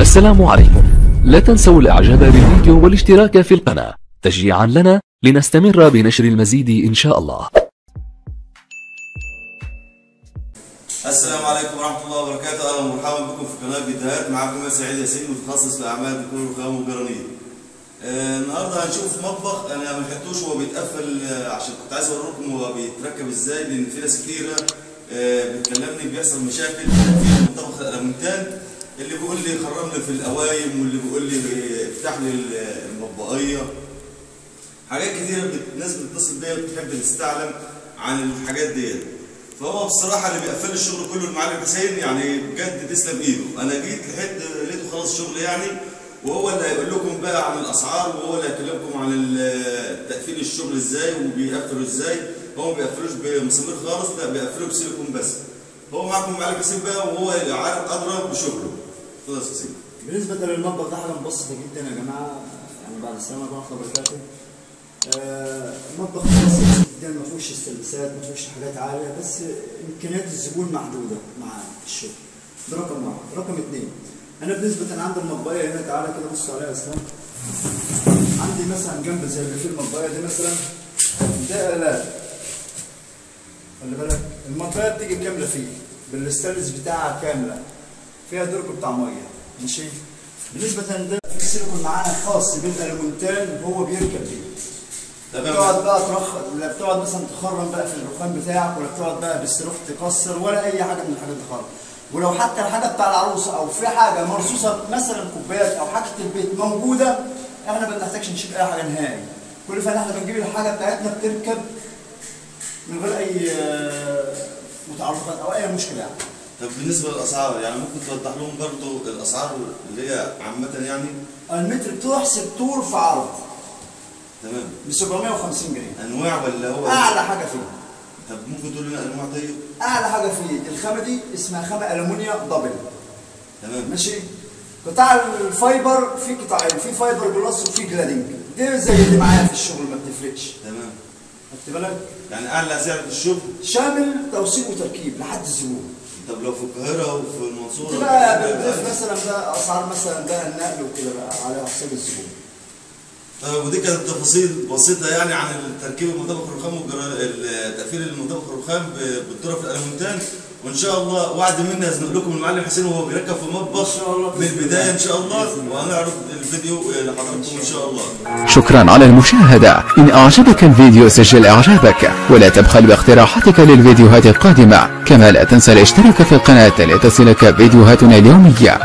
السلام عليكم. لا تنسوا الاعجاب بالفيديو والاشتراك في القناة تشجيعا لنا لنستمر بنشر المزيد ان شاء الله. السلام عليكم ورحمة الله وبركاته. اهلا ومرحبا بكم في قناة فيديوهات. معكم سعيد ياسين متخصص في اعمال ديكور الرخام والجرانير. النهارده هنشوف مطبخ انا ما لحقتوش وهو بيتقفل، عشان كنت عايز اوريكم هو بيتركب ازاي، لان في ناس كتيره بتكلمني بيحصل مشاكل في مطبخ الالمنتال، اللي بيقول لي خرم لي في القوايم، واللي بيقول لي افتح لي المطبقيه. حاجات كتيره الناس بتتصل بيا وبتحب تستعلم عن الحاجات ديت. فهو بصراحه اللي بيقفل الشغل كله المعلم حسين، يعني بجد تسلم ايده. انا جيت لقيته خلاص شغل يعني، وهو اللي هيقول لكم بقى عن الاسعار، وهو اللي هيكلمكم عن تقفيل الشغل ازاي وبيقفلوا ازاي. هو ما بيقفلوش بمسامير خالص، لا بيقفلوا بسيليكون بس. هو معاكم معلم حسين بقى، وهو عارف ادرى بشغله. اتفضل يا سيدي. بالنسبه للمطبخ ده حاجه مبسطه جدا يا جماعه، يعني بعد السلامه ورحمه الله وبركاته. مطبخ بسيط جدا، ما فيهوش استلباسات، ما فيهوش حاجات عاليه، بس امكانيات الزبون محدوده مع الشغل. ده رقم واحد. رقم اثنين، انا بالنسبه عند المطبقيه هنا، تعالى كده بص عليها يا اسلام. عندي مثلا جنب زي اللي في المطبقيه دي مثلا، ده آلات. خلي بالك المطبقيه بتيجي كامله فيه، بالاستانلس بتاعها كامله، فيها درج بتاع ميه، ماشي. بالنسبه لده في سيليكون معانا خاص بالالمونتال، هو بيركب فيه. بتقعد بقى لا بتقعد مثلا تخرم بقى في الرخام بتاعك، ولا بتقعد بقى بالصاروخ تكسر، ولا اي حاجه من الحاجات دي خالص. ولو حتى الحاجه بتاع العروسه او في حاجه مرصوصه مثلا كوبايات او حاجه البيت موجوده، احنا ما بنحتاجش نشيل اي حاجه نهائي. كل فان احنا بنجيب الحاجه بتاعتنا بتركب من غير اي متعلقات او اي مشكله يعني. طب بالنسبه للاسعار، يعني ممكن توضح لهم برضه الاسعار اللي هي عامه يعني؟ المتر بتحسب طول في عرض. تمام. ب 750 جنيه. انواع ولا هو اعلى حاجه فيه؟ طب ممكن تقول لنا انواع طيب؟ اعلى حاجه فيه الخامه دي اسمها خامه الومنيا دبل. تمام. ماشي. قطاع الفايبر في قطاعين، في فايبر بلس وفي جلادنج. دي زي اللي معايا في الشغل ما بتفرقش. تمام. خدت بالك؟ يعني اعلى سعر في الشغل شامل توصيل وتركيب لحد الزبون. طب لو في القاهره وفي المنصوره بقى بنضيف مثلا بقى اسعار مثلا بقى النقل وكده بقى على حساب الزبون. طيب ودي كانت تفاصيل بسيطه يعني عن تركيب المطابخ الرخام تقفيل المطابخ الرخام بالطرف الالمونتال. وان شاء الله وعد مني هزنق لكم المعلم حسين وهو بيركب في المطبخ من البدايه ان شاء الله، وهنعرض الفيديو لحضراتكم ان شاء الله. شكرا على المشاهدة. إن أعجبك الفيديو سجل إعجابك، ولا تبخل باقتراحاتك للفيديوهات القادمة. كما لا تنسى الاشتراك في القناة لتصلك فيديوهاتنا اليومية.